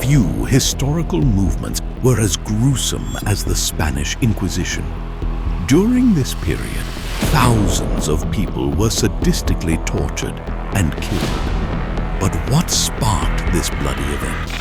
Few historical movements were as gruesome as the Spanish Inquisition. During this period, thousands of people were sadistically tortured and killed. But what sparked this bloody event?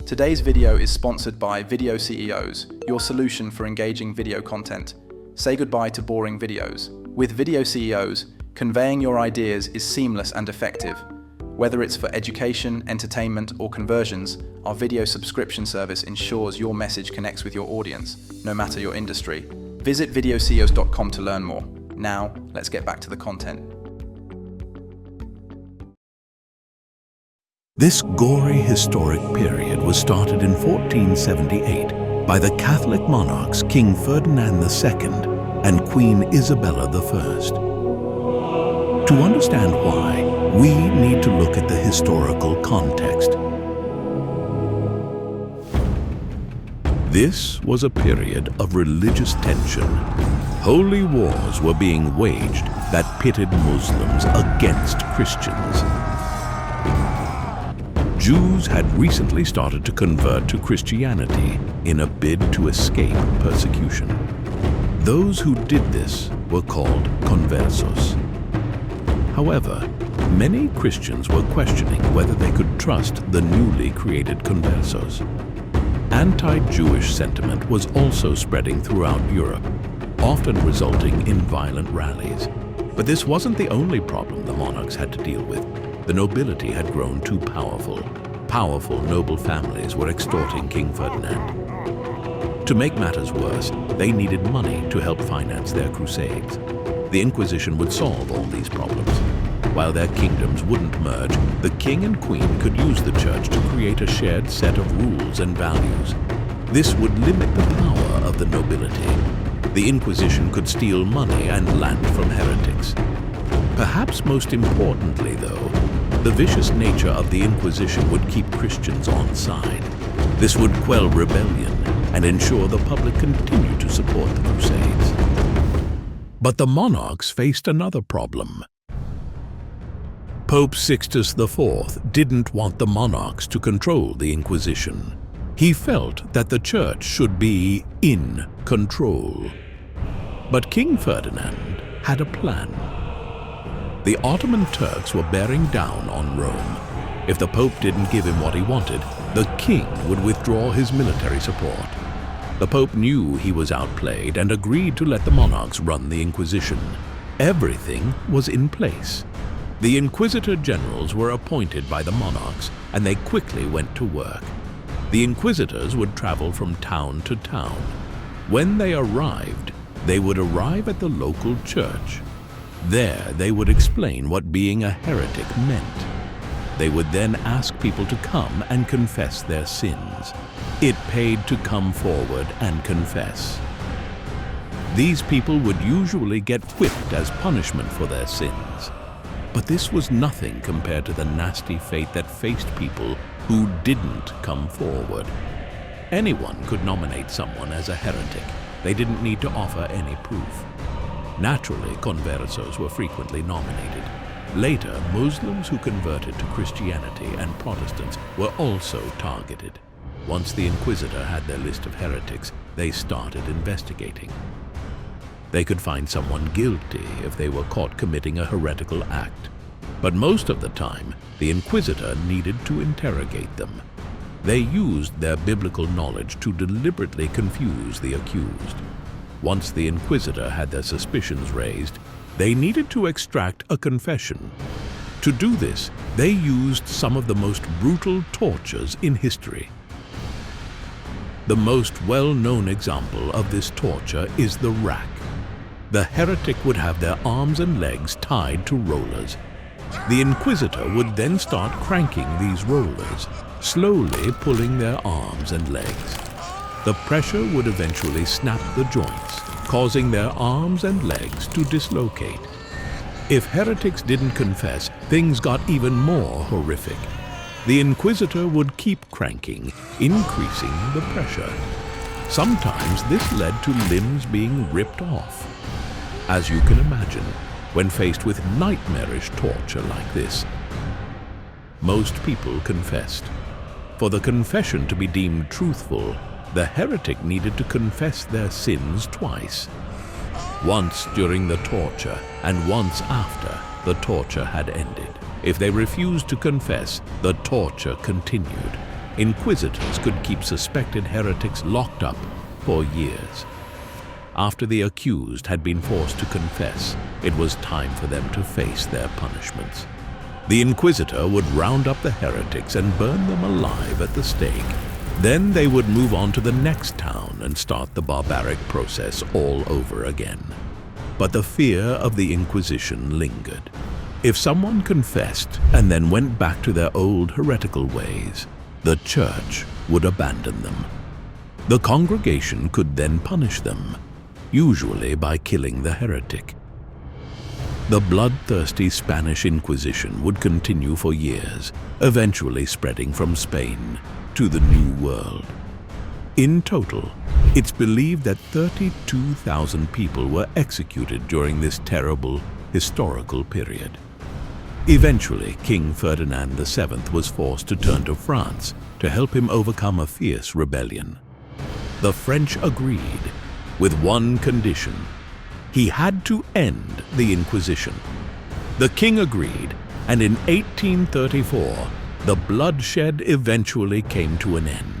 Today's video is sponsored by Video CEOs, your solution for engaging video content. Say goodbye to boring videos. With Video CEOs, conveying your ideas is seamless and effective. Whether it's for education, entertainment, or conversions, our video subscription service ensures your message connects with your audience, no matter your industry. Visit videoceos.com to learn more. Now, let's get back to the content. This gory historic period was started in 1478 by the Catholic monarchs King Ferdinand II and Queen Isabella I. To understand why, we need to look at the historical context. This was a period of religious tension. Holy wars were being waged that pitted Muslims against Christians. Jews had recently started to convert to Christianity in a bid to escape persecution. Those who did this were called conversos. However, many Christians were questioning whether they could trust the newly created conversos. Anti-Jewish sentiment was also spreading throughout Europe, often resulting in violent rallies. But this wasn't the only problem the monarchs had to deal with. The nobility had grown too powerful. Powerful noble families were extorting King Ferdinand. To make matters worse, they needed money to help finance their crusades. The Inquisition would solve all these problems. While their kingdoms wouldn't merge, the king and queen could use the church to create a shared set of rules and values. This would limit the power of the nobility. The Inquisition could steal money and land from heretics. Perhaps most importantly, though, the vicious nature of the Inquisition would keep Christians on side. This would quell rebellion and ensure the public continued to support the Crusades. But the monarchs faced another problem. Pope Sixtus IV didn't want the monarchs to control the Inquisition. He felt that the church should be in control. But King Ferdinand had a plan. The Ottoman Turks were bearing down on Rome. If the Pope didn't give him what he wanted, the king would withdraw his military support. The Pope knew he was outplayed and agreed to let the monarchs run the Inquisition. Everything was in place. The Inquisitor generals were appointed by the monarchs, and they quickly went to work. The Inquisitors would travel from town to town. When they arrived at the local church. There, they would explain what being a heretic meant. They would then ask people to come and confess their sins. It paid to come forward and confess. These people would usually get whipped as punishment for their sins. But this was nothing compared to the nasty fate that faced people who didn't come forward. Anyone could nominate someone as a heretic. They didn't need to offer any proof. Naturally, conversos were frequently nominated. Later, Muslims who converted to Christianity and Protestants were also targeted. Once the Inquisitor had their list of heretics, they started investigating. They could find someone guilty if they were caught committing a heretical act. But most of the time, the Inquisitor needed to interrogate them. They used their biblical knowledge to deliberately confuse the accused. Once the Inquisitor had their suspicions raised, they needed to extract a confession. To do this, they used some of the most brutal tortures in history. The most well-known example of this torture is the rack. The heretic would have their arms and legs tied to rollers. The Inquisitor would then start cranking these rollers, slowly pulling their arms and legs. The pressure would eventually snap the joints, causing their arms and legs to dislocate. If heretics didn't confess, things got even more horrific. The Inquisitor would keep cranking, increasing the pressure. Sometimes this led to limbs being ripped off. As you can imagine, when faced with nightmarish torture like this, most people confessed. For the confession to be deemed truthful, the heretic needed to confess their sins twice. Once during the torture and once after the torture had ended. If they refused to confess, the torture continued. Inquisitors could keep suspected heretics locked up for years. After the accused had been forced to confess, it was time for them to face their punishments. The inquisitor would round up the heretics and burn them alive at the stake. Then they would move on to the next town and start the barbaric process all over again. But the fear of the Inquisition lingered. If someone confessed and then went back to their old heretical ways, the church would abandon them. The congregation could then punish them, usually by killing the heretic. The bloodthirsty Spanish Inquisition would continue for years, eventually spreading from Spain to the New World. In total, it's believed that 32,000 people were executed during this terrible historical period. Eventually, King Ferdinand VII was forced to turn to France to help him overcome a fierce rebellion. The French agreed, with one condition: he had to end the Inquisition. The king agreed, and in 1834, the bloodshed eventually came to an end.